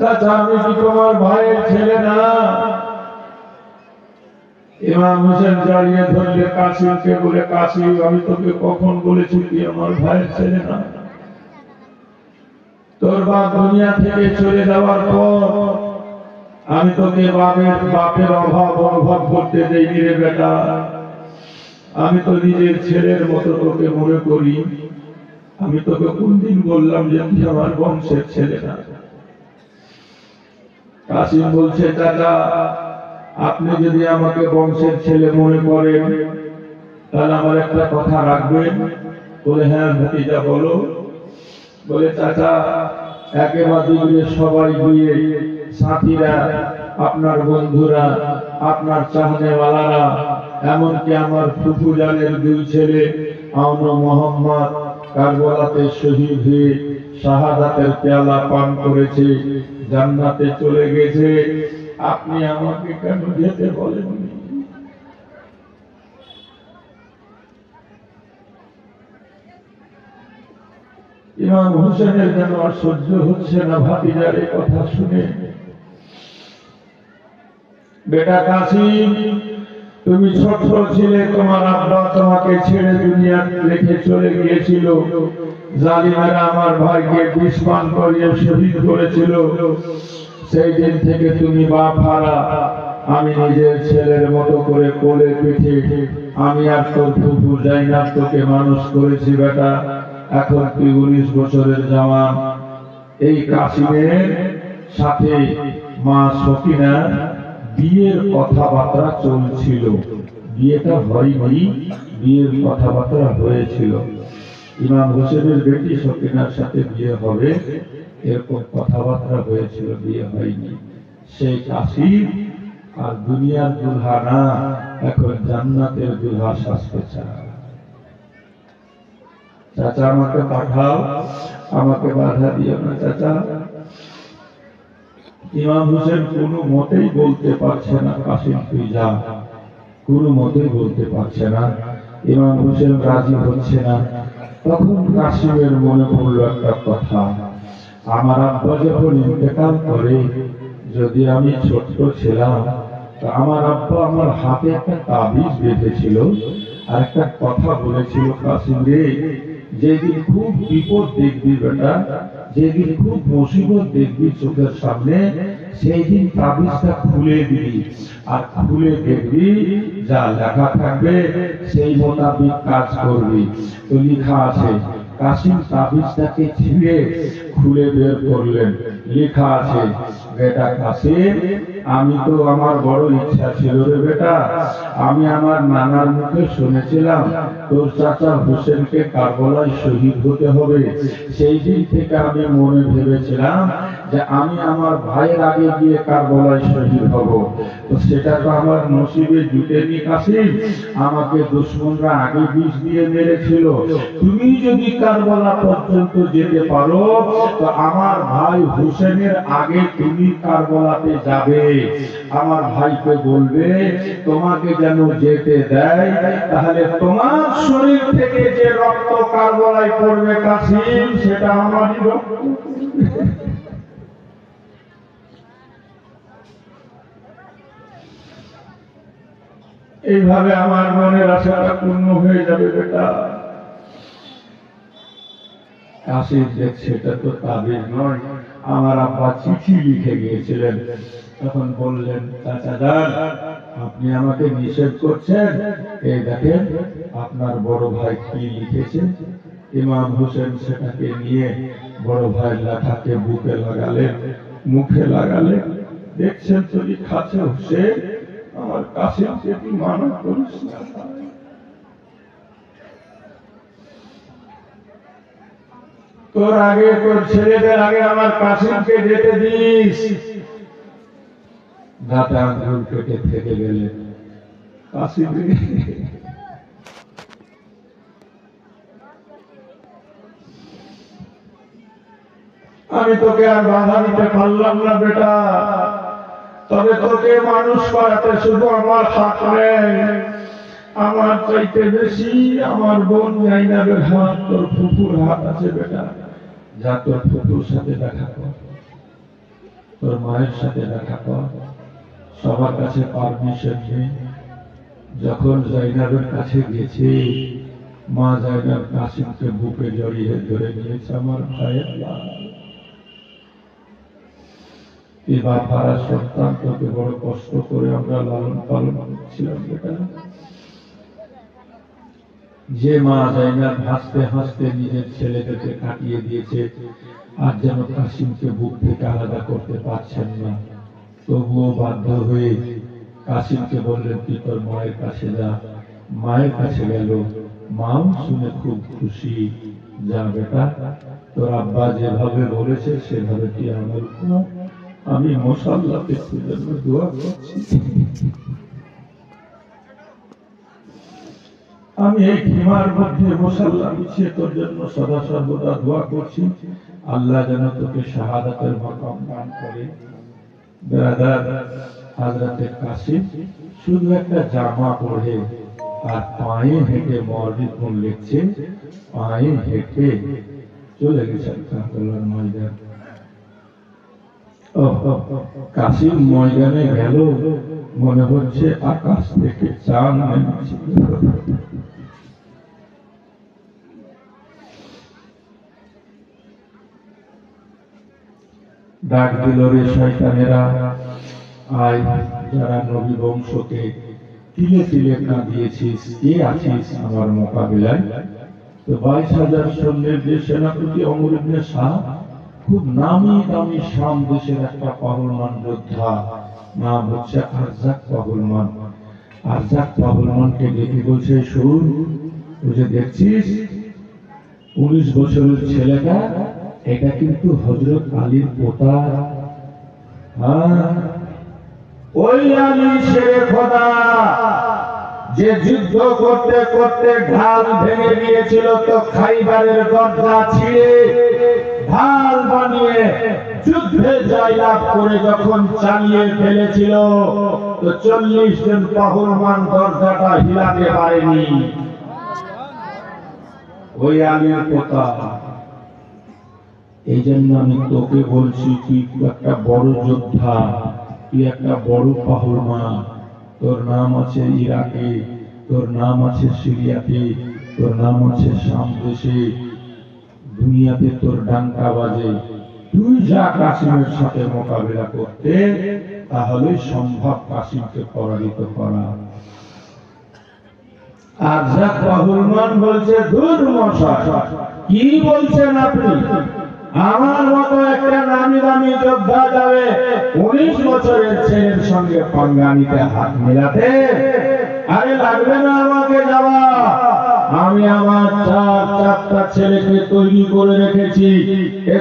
চাচা আমি কি তোমার ভাইয়ের ছেলে না? ইমাম হোসেন জড়িয়ে ধরলে কাসিমকে বলে, কাসিম আমি তোকে কখন বলেছি তুই আমার ভাইয়ের ছেলে না? তোর বাপ দুনিয়া থেকে চলে যাওয়ার পর আমি তোকে বাপের অভাব অনুভব করতে দেইনি রে বেটা। আমি তো নিজের ছেলের মতো তোকে মনে করি। আমি তোকে কোনদিন বললাম যে তুই আমার বংশের ছেলে না? কাসিম বলছে, চাচা আপনি যদি আমাকে বংশের ছেলে মনে করেন তাহলে আমার একটা কথা রাখবেন। বলে, হ্যাঁ ভাতিজা বলো। বলে, চাচা একেবারে সবাই গিয়ে সাথীরা, আপনার বন্ধুরা, আপনার চাহনেওয়ালারা, এমনকি আমার ফুফু জানের দুই ছেলে আউন মোহাম্মদ কারবালাতে শহীদ হয়ে শাহাদাতের পেয়ালা পান করেছে, জান্নাতে চলে গেছে। আপনি আমাকে কেন যেতে বলেননি? ইমাম হোসেনের যেন আর সহ্য হচ্ছে না ভাতিজার এই কথা শুনে। বেটা কাসিম, তুমি ছোট ছিলে, তোমার আব্বা তোমাকে ছেড়ে দুনিয়া রেখে চলে গিয়েছিল। জালিমেরা আমার ভাইকে বিষ পান করিয়ে শহীদ করেছিল। সেই দিন থেকে তুমি বাপ হারা। আমি নিজের ছেলের মতো করে কোলে পিঠে আমি আর তোর ফুফু জাইনাব তোকে মানুষ করেছি বেটা। এখন তুই 19 বছরের জওয়ান। এই কাসিমের সাথে মা সকিনা বিয়ের কথাবার্তা চলছিল। বিয়েটা হয়নি, বিয়ের কথাবার্তা হয়েছিল। ইমাম হোসেনের বেটি সকিনার সাথে বিয়ে হবে এরকম কথাবার্তা হয়েছিল, বিয়ে হয়নি। সেই কাসিম আর দুনিয়ার দুলহা না, এখন জান্নাতের দুলহা সাজতে চায়। চাচা আমাকে পাঠাও, আমাকে বাধা দিও না চাচা। ইমাম হোসেন কোনো মতেই বলতে পারছে না কাসিম তুই যা, কোনো মতেই বলতে পারছে না। ইমাম হোসেন রাজি হচ্ছে না। তখন কাসিমের মনে পড়ল একটা কথা, আমার আব্বা যখন ইন্তেকাল করে, যদি আমি ছোট্ট ছিলাম, আমার আব্বা আমার হাতে একটা তাবিজ বেঁধেছিল আর একটা কথা বলেছিল, কাসিম রে যেদিন খুব বিপদ দেখবি বেটা, যেদিন খুব মুসিবত দেখবি চোখের সামনে, সেই দিন তাবিজটা খুলে দিবি আর খুলে দেখবি যা লেখা থাকবে সেই মোতাবেক কাজ করবি। তো লেখা আছে। কাসিম তাবিজটাকে ছিঁড়ে খুলে বের করলেন। লেখা আছে, বেটা কাসিম আমি তো আমার বড় ইচ্ছা ছিল রে বেটা, আমি আমার নানার মুখে শুনেছিলাম তোর চাচা হোসেনকে কারবালায় শহীদ হতে হবে। সেই দিন থেকে আমি মনে ভেবেছিলাম যে আমি আমার ভাইয়ের আগে গিয়ে কারবালায় শহীদ হব। তো সেটা তো আমার নসিবে জুটেনি কাসিম, আমাকে দুশমনরা আগে বিষ দিয়ে মেরেছিল। তুমি যদি কারবালা পর্যন্ত যেতে পারো তো আমার ভাই হোসেনের আগে তুমি কারবালাতে যাবে। আমার ভাইকে বলবে তোমাকে যেন যেতে দেয়, তাহলে তোমার শরীর থেকে যে রক্ত কারবালায় পড়বে কাসিম, সেটা আমারই রক্ত। এইভাবে আমার মনের আশাটা পূর্ণ হয়ে যাবে বেটা। কাসিম দেখছে এটা তো তাবিজ নয়, আমার আব্বা চিঠি লিখে গিয়েছিলেন। তখন বললেন, চাচা যান আপনি আমাকে নিষেধ করছেন, এই দেখেন আপনার বড় ভাই কি লিখেছে। ইমাম হোসেন সেটাকে নিয়ে বড় ভাই লেখাকে বুকে লাগালেন, মুখে লাগালেন। দেখছেন তো লিখাছে, হোসেন আমার কাসিমকে তুই মানা করিস না, তোর আগে তোর ছেলেদের আগে আমার কাসিমকে যেতে দিস। দাঁতে আঙুল কেটে থেকে গেলেন। কাসিম আমি তোকে আর বাধা দিতে পারলাম না বেটা, তবে তোকে মানুষ করাতে শুধু আমার হাত নেই, আমার চাইতে বেশি আমার বোন জাইনাবের হাত, তোর ফুফুর হাত আছে বেটা। যা তোর ফুফুর সাথে দেখা কর। তোর মায়ের সাথে দেখা কর। সবার কাছে পারমিশন নেই। যখন জাইনাবের কাছে গেছে, মা জাইনাব কাসিমকে বুকে জড়িয়ে ধরে নিয়েছে। আমার ভাইয়ের লাল, এই বাপারা সন্তান, তোকে বড় কষ্ট করে আমরা লালন পালন করছিলাম বেটা। যে মা জাইনাব হাসতে হাসতে নিজের ছেলেটাকে কাটিয়ে দিয়েছে, আর যেন কাসিমকে বুক থেকে আলাদা করতে পারছেন না, তবুও বাধ্য হয়ে কাসিমকে বললেন, তুই তোর মায়ের কাছে যা। মায়ের কাছে গেল, মাও শুনে খুব খুশি। যা বেটা, তোর আব্বা যেভাবে বলেছে সেভাবে তুই আমল কর। আমি মুসাল্লাতে তোর জন্য দোয়া করছি। আমি এই খিমার মধ্যে মুসাল্লা বিছিয়ে তোর জন্য সদা সর্বদা দোয়া করছি, আল্লাহ যেন তোকে শাহাদাতের মাকাম দান করে। ব্রাদার হযরতে কাসিম শুধু একটা জামা পরে আর পায়ে হেঁটে মসজিদ কোন লিখছে, পায়ে হেঁটে চলে গেছেন কারবালার ময়দান। কাসিম ময়দানে গেল, মনে হচ্ছে আকাশ থেকে চাঁদ নেমেছে। ডাক দিল, রে শয়তানেরা, আয় যারা নবী বংশকে তিলে তিলে কাঁদিয়েছিস, কে আছিস আমার মোকাবিলায়? তো 22,000 সৈন্যের যে সেনাপতি ওমর ইবনে শাহ, খুব নামি দামি শাম দেশের একটা পাগলমান যোদ্ধা, নাম হচ্ছে আরজাক পাগলমান। আরজাক পাগলমানকে ডেকে বলছে, শুন, তুই যে দেখছিস 19 বছরের ছেলেটা, এটা কিন্তু হযরত আলীর পোতা। ওই আলী শেরে খোদা যে যুদ্ধ করতে করতে ঢাল ভেঙে দিয়েছিল, তো খাইবারের দরজা ছিঁড়ে ঢাল বানিয়ে যুদ্ধে জয়লাভ করে যখন চালিয়ে ফেলেছিল, তো 40 জন পাগলমান দরজাটা হিলাতে পারেনি। ওই আলীর পোতা। এই জন্য আমি তোকে বলছি, তুই একটা বড় যোদ্ধা, তুই একটা বড় পাগলমান। তোর নাম আছে ইরাকে, তোর নাম আছে সিরিয়াতে, তোর নাম আছে শাম দেশে, দুনিয়াতে তোর ডাঙ্কা বাজে। তুই যা কাসিমের সাথে মোকাবিলা করতে, তাহলে সম্ভব কাসিমকে পরাজিত করা। আরজাক পাগলমান বলছে, ধুর মশাই, কি বলছেন আপনি? আমার মতো একটা নামি দামি যোদ্ধা যাবে 19 বছরের ছেলের সঙ্গে পাঙ্গা নিতে, হাত মেলাতে? আরে লাগবে না আমাকে যাওয়া। আমি আমার 4টা ছেলেকে তৈরি করে রেখেছি,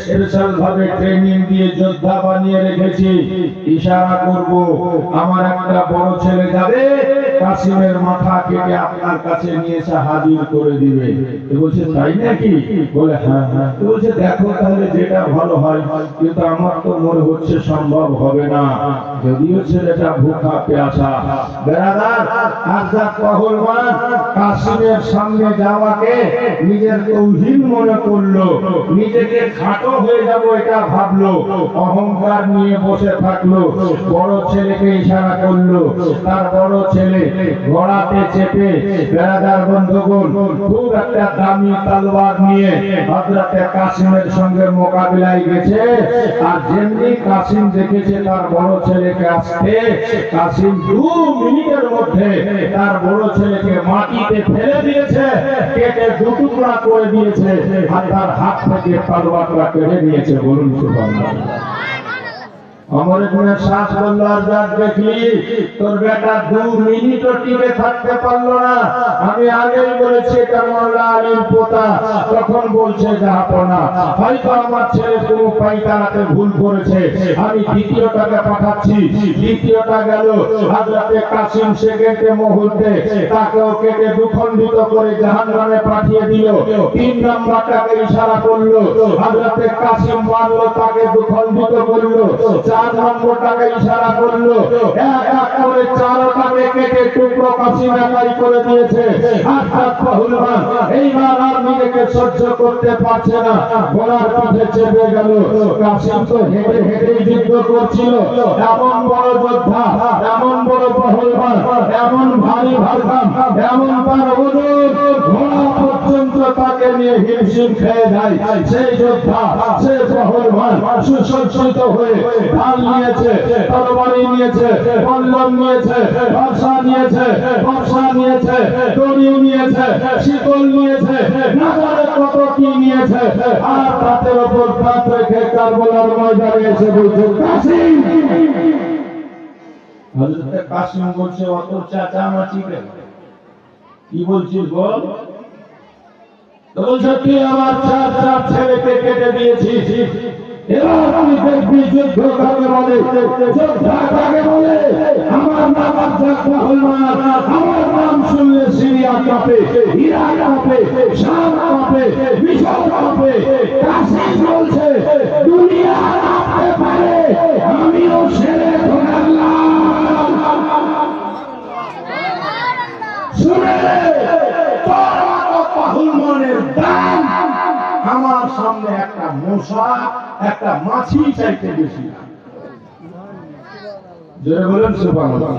স্পেশাল ভাবে ট্রেনিং দিয়ে যোদ্ধা বানিয়ে রেখেছি। ইশারা করব, আমার একটা বড় ছেলে যাবে, কাসিমের মাথা কেটে আপনার কাছে নিয়ে এসে হাজির করে দিবে। বলছে, তাই নাকি? বলে, হ্যাঁ হ্যাঁ। বলছে, দেখো তাহলে যেটা ভালো হয়, কিন্তু আমার তো মনে হচ্ছে সম্ভব হবে না, যদিও ছেলেটা ভুখা পেয়াসা। বেরাদার, আরজাক পাগলমান কাসিমের সামনে যাওয়াকে নিজের তৌহিদ মনে করলো, নিজেকে খাটো হয়ে যাব এটা ভাবলো, অহংকার নিয়ে বসে থাকলো। বড় ছেলেকে ইশারা করলো, তার বড় ছেলে ঘোড়াতে চেপে, বেরাদার বন্ধুগণ, খুব একটা দামি তলোয়ার নিয়ে হযরতে কাসিমের সঙ্গে মোকাবিলায় গেছে। আর যেমনি কাসিম দেখেছে তার বড় ছেলেকে আসতে, কাসিম 2 মিনিটের মধ্যে তার বড় ছেলেকে মাটিতে ফেলে দিয়েছে, কেটে 2 টুকরা করে দিয়েছে, আর তার হাত থেকে তলোয়ারটা কেড়ে নিয়েছে। বলুন সুবহানাল্লাহ। ওমর ইবনে শাহ বলল, আরজাক, দেখলি তোর বেটা 2 মিনিটও টিকে থাকতে পারলো না। আমি আগেই বলেছি এটা মাওলা আলীর পোতা। তখন বলছে, জাহাপনা, হয়তো আমার ছেলে কোনো পাইতারাতে ভুল করেছে, আমি দ্বিতীয়টাকে পাঠাচ্ছি। দ্বিতীয়টা গেল, হযরতে কাসিম সেকেন্ডে মুহূর্তে তাকেও কেটে দুখণ্ডিত করে জাহান্নামে পাঠিয়ে দিল। 3 নম্বরটাকে ইশারা করলো, হযরতে কাসিম মারলো, তাকে দুখণ্ডিত করলো। 4 নম্বরটাকে ইশারা করলো, এক এক করে 4টাকে কেটে টুকরো কাসিম একাই করে দিয়েছে। হাজরত পহলওয়ান এইবার আর নিজেকে সহ্য করতে পারছে না, ঘোড়ার পিঠে চেপে গেল। কাসিম তো হেঁটে হেঁটেই যুদ্ধ করছিল, এমন বড় যোদ্ধা, এমন বড় পহলওয়ান, এমন ভারী ভারকাম, এমন তার ওজন, ঘোড়া পর্যন্ত তাকে নিয়ে হিমশিম খেয়ে যায়। সেই যোদ্ধা, সে পহলওয়ান সুসজ্জিত হয়ে ঢাল নিয়েছে, তরবারি নিয়েছে, বল্লম নিয়েছে, বর্ষা নিয়েছে, দড়ি নিয়েছে, শিকল নিয়েছে, না জানে কত কি নিয়েছে। আর তাদের উপর দাঁত রেখে কারবালার ময়দানে এসে বলছে কাসিম। হযরত কাসিম বলছে অত চেঁচামেচি কেন? কি বলছিস বল? তো বলছে তুই আমার 4 ছেলেকে কেটে দিয়েছিস, এবার আমি দেখবি যুদ্ধ কাকে বলে, যোদ্ধা কাকে বলে। আমার নাম হাজরত পহলওয়ান, আমার নাম শুনলে সিরিয়া কাঁপে, ইরাক কাঁপে, শাম কাঁপে, মিশর কাঁপে। কাসিম বলছে দুনিয়া কাঁপতে পারে, আমিও ছেড়ে ধরলাম। শুনে পহলওয়ানের দাম আমার সামনে একটা মশা, একটা মাছি চাইতে বেশি। জোরে বলেন সুবহানাল্লাহ।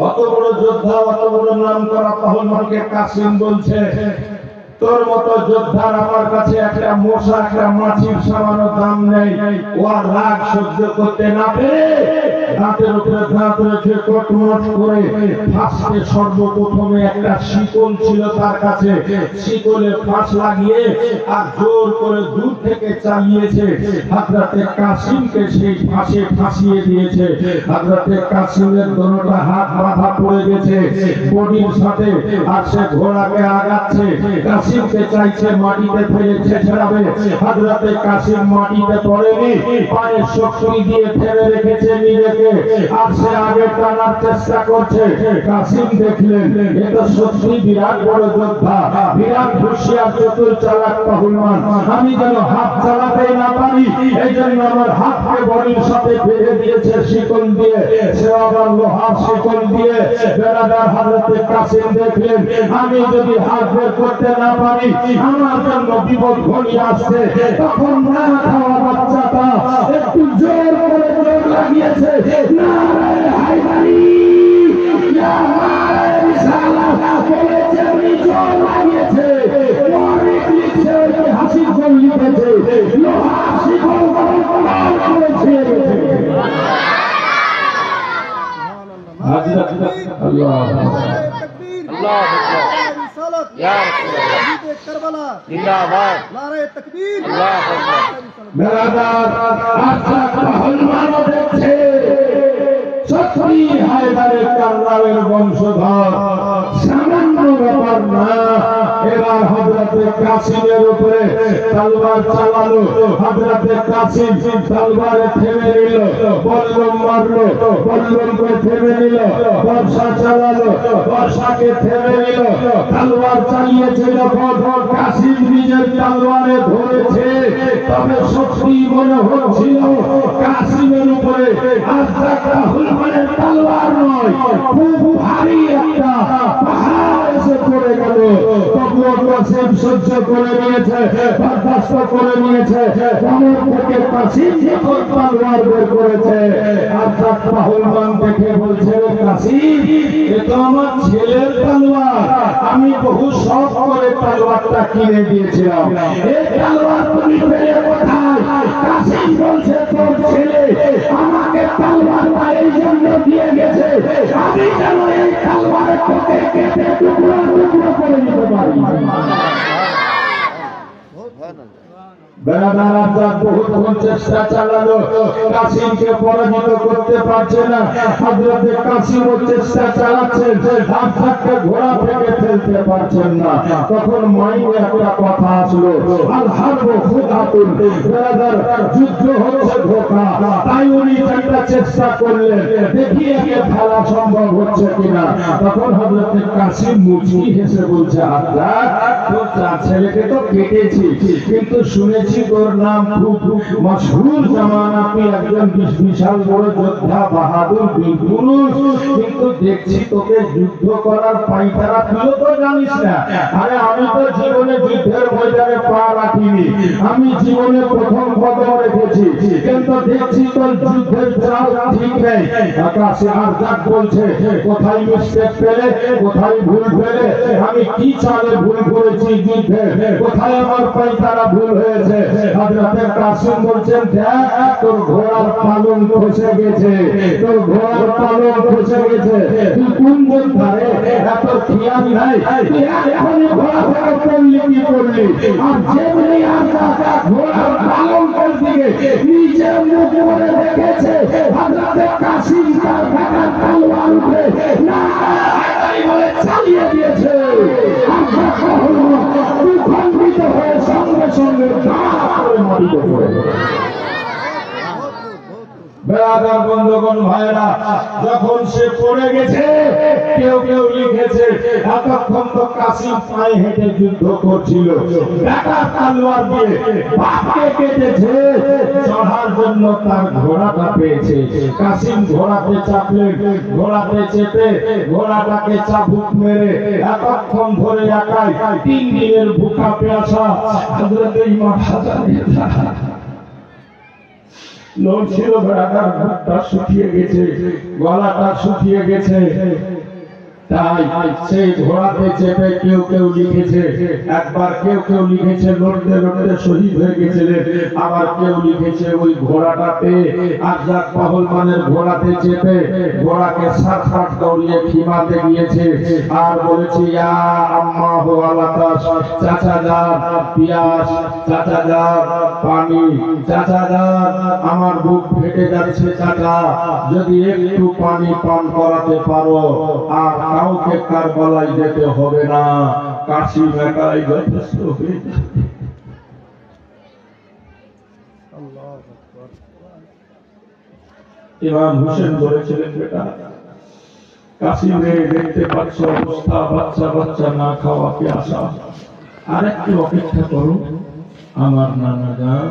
অত বড় যোদ্ধা, অত বড় নাম করা পহলওয়ানকে কাসিম বলছে তোর মতো যোদ্ধার আমার কাছে একটা মশা, একটা মাছির সামান্য দাম নেই। ও রাগ সহ্য করতে না পেরে দাঁতের উপরে দাঁত রেখে কটমট করে ফাঁসে সর্বপ্রথমে একটা শিকল ছিল তার কাছে, শিকলে ফাঁস লাগিয়ে আর জোর করে দূর থেকে চালিয়েছে। হযরতে কাসিমকে সেই ফাঁসে ফাঁসিয়ে দিয়েছে। হযরতে কাসিমের দোনোটা হাত বাঁধা পড়ে গেছে বডির সাথে, আর সে ঘোড়াকে আগাচ্ছে। কাসিমকে চাইছে মাটিতে ফেলে ছেঁচড়াবে, হযরতে কাসিম মাটিতে পড়েনি, পায়ে শক্তি দিয়ে ফেলে রেখেছে নিজেকে, আর সে আগে টানার চেষ্টা করছে। কাসিম দেখলেন এ তো সত্যি বিরাট বড় যোদ্ধা, বিরাট হুঁশিয়ার চতুর চালাক পহলওয়ান। আমি যেন হাত চালাতে না পারি, এই জন্য আমার হাতকে বডির সাথে বেঁধে দিয়েছে শিকল দিয়ে, সে আবার লোহার শিকল দিয়ে। বেরাদার হযরতে কাসিম দেখলেন আমি যদি হাত বের করতে না পারি আমার জন্য বিপদ ঘনিয়ে আসছে। তখন না খাওয়া বাচ্চাটা একটু জোর করে জোর লাগিয়েছে, নারায়ে হায়দারি, ইয়া মারে রিসালাত বলেছে, উনি জোর লাগিয়েছে, অনেক লিখছে, ওই হাসির জন্য লিখেছে, লোহার শিকল গরম করেছে। আল্লাহ अल्लाह या रसूल अल्लाह करबला जिंदाबाद नारे तकबीर अल्लाह বেরাদার আচ্ছা পহলওয়ান দেখছে সত্যি হায়দারের কাররাওয়ের বংশধর, সামান্য ব্যাপার না। এবার হযরতে কাসিমের উপরে তলবার চালালো। হযরতে কাসিম তলবারে থেমে নিল, বল্লম মারলো, বল্লমকে থেমে নিল, বর্ষা চালালো, বর্ষাকে থেমে নিল। তলবার চালিয়েছে যখন কাসিম নিজের তলবারে ধরেছে, তবে সত্যি মনে হচ্ছিল কাসিমের উপরে আজরাকা হুলমানের তলোয়ার নয়, খুব ভারী একটা পাহাড় এসে পড়ে গেল। তবুও কাসিম সহ্য করে নিয়েছে, বরদাস্ত করে নিয়েছে। কোমর থেকে কাসিম যখন তলোয়ার বের করেছে, আজরাক পহলওয়ান দেখে বলছে কাসিম এ তো আমার ছেলের তলোয়ার, আমি বহু শখ করে তলোয়ারটা কিনে দিয়েছিলাম, এই তলোয়ার তুমি পেলে কোথায়? কাসিম বলছে তোর ছেলে আমাকে তলোয়ারটা এই জন্য দিয়ে গেছে, আমি যেন এই তলোয়ারের তোকে কেটে টুকরো টুকরো করে দিতে পারি। বেরাদার আজাদ বহুক্ষণ চেষ্টা চালালো, কাসিমকে পরাজিত করতে পারছে না। হযরতে কাসিম চেষ্টা চালাচ্ছেন, আজাদকে ঘোড়া থেকে ফেলতে পারছেন না। তখন মাইন্ডে একটা কথা আসলো, আল হারবু খুদাতুন, বেরাদার যুদ্ধ হচ্ছে ধোঁকা। তাই উনি একটা চেষ্টা করলেন, দেখি একে ফেলা সম্ভব হচ্ছে কিনা। তখন হযরতে কাসিম মুচকি হেসে বলছে আজাদ তোর ছেলেকে তো কেটেছি, কিন্তু শুনেছি শুনেছি তোর নাম খুব মশহুর জামানা, তুই একজন বিশাল বড় যোদ্ধা, বাহাদুর বীর পুরুষ, কিন্তু দেখছি তোকে যুদ্ধ করার পাইতারা তুইও তো জানিস না। আরে আমি তো জীবনে যুদ্ধের ময়দানে পা রাখিনি, আমি জীবনে প্রথম কদম রেখেছি, কিন্তু দেখছি তোর যুদ্ধের চাল ঠিক নেই। আকাশে আরজাক বলছে কোথায় মিস্টেক পেলে, কোথায় ভুল পেলে, আমি কি চালে ভুল করেছি যুদ্ধে, কোথায় আমার পাইতারা ভুল হয়েছে। হযরতে কাসিম বলছেন দেখ তোর ঘোড়ার পালন খসে গেছে, তোর ঘোড়ার পালন খসে গেছে, তুই কোন ধারে এত খেয়াল নাই, তুই এখন ঘোড়া থেকে পড়লি কি করলি। আর যেমনি আরজাক ঘোড়ার পালন করতে গিয়ে নিজের মুখ করে দেখেছে হযরতে কাসিম তার কাটার তলোয়ার উঠে না বলে চালিয়ে দিয়েছে। দুঃখিত হয়ে সঙ্গে সঙ্গে মাটিতে পড়ে। বেরাদার বন্ধুগণ ভাইরা, যখন সে পড়ে গেছে কেউ কেউ লিখেছে এতক্ষণ তো কাসিম পায়ে হেঁটে যুদ্ধ করছিল, বেটা তলোয়ার দিয়ে বাপকে কেটেছে, চড়ার জন্য তার ঘোড়াটা পেয়েছে। কাসিম ঘোড়াতে চাপলেন, ঘোড়াতে চেপে ঘোড়াটাকে চাবুক মেরে এতক্ষণ ধরে একাই 3 দিনের ভুখা পেয়াসা হযরত ইমাম হাসান লড়ছিল। বেড়াটার মুখটা শুকিয়ে গেছে, গলাটা শুকিয়ে গেছে, তাই সেই ঘোড়াতে চেপে কেউ কেউ লিখেছে, একবার কেউ কেউ লিখেছে লড়তে লড়তে শহীদ হয়ে গেছিলেন, আবার কেউ লিখেছে ওই ঘোড়াটাতে আরজাক পাহলমানের ঘোড়াতে চেপে ঘোড়াকে সাত দৌড়িয়ে খিমাতে গিয়েছে আর বলেছে ইয়া আম্মা হো আলাতাস, চাচা যান পিয়াস, চাচা যান পানি, চাচা যান আমার বুক ফেটে যাচ্ছে, চাচা যদি একটু পানি পান করাতে পারো আর কাউকে কারবালায় যেতে হবে না, কাশিম একাই যথেষ্ট হয়ে যাবে। ইমাম হোসেন বলেছিলেন বেটা কাশিম রে, দেখতে পাচ্ছ অবস্থা, বাচ্চা বাচ্চা না খাওয়া পেয়াসা, আর একটু অপেক্ষা করো, আমার নানা যান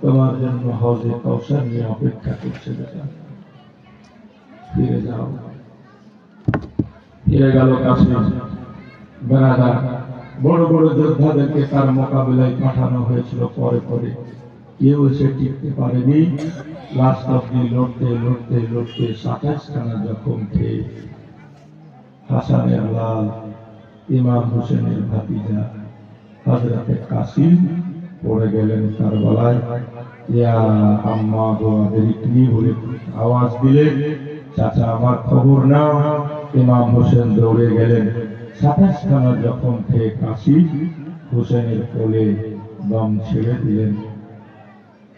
তোমার জন্য হজে কাউসার নিয়ে অপেক্ষা করছে, বেটা ফিরে যাও। ফিরে গেল কাসিম। বেরাদার বড় বড় যোদ্ধাদেরকে তার মোকাবিলায় পাঠানো হয়েছিল, পরে পরে কেউ এসে টিকতে পারেনি। লাস্ট অব্দি লড়তে লড়তে লড়তে 27 খানা জখম খেয়ে হাসানের লাল ইমাম হোসেনের ভাতিজা হযরতে কাসিম পড়ে গেলেন কারবালায়। ইয়া আম্মা গো আদরিকনি বলে আওয়াজ দিলেন, চাচা আমার খবর নাও। ইমাম হোসেন দৌড়ে গেলেন, 27 খানা জখম খেয়ে কাসিম হোসেনের কোলে দম ছেড়ে দিলেন।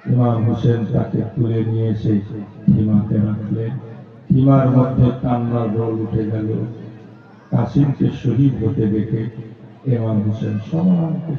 ইমাম হোসেন তাকে তুলে নিয়ে এসে খিমাতে রাখলেন। খিমার মধ্যে কান্নার রোল উঠে গেল। কাসিমকে শহীদ হতে দেখে ইমাম হোসেন সবাইকে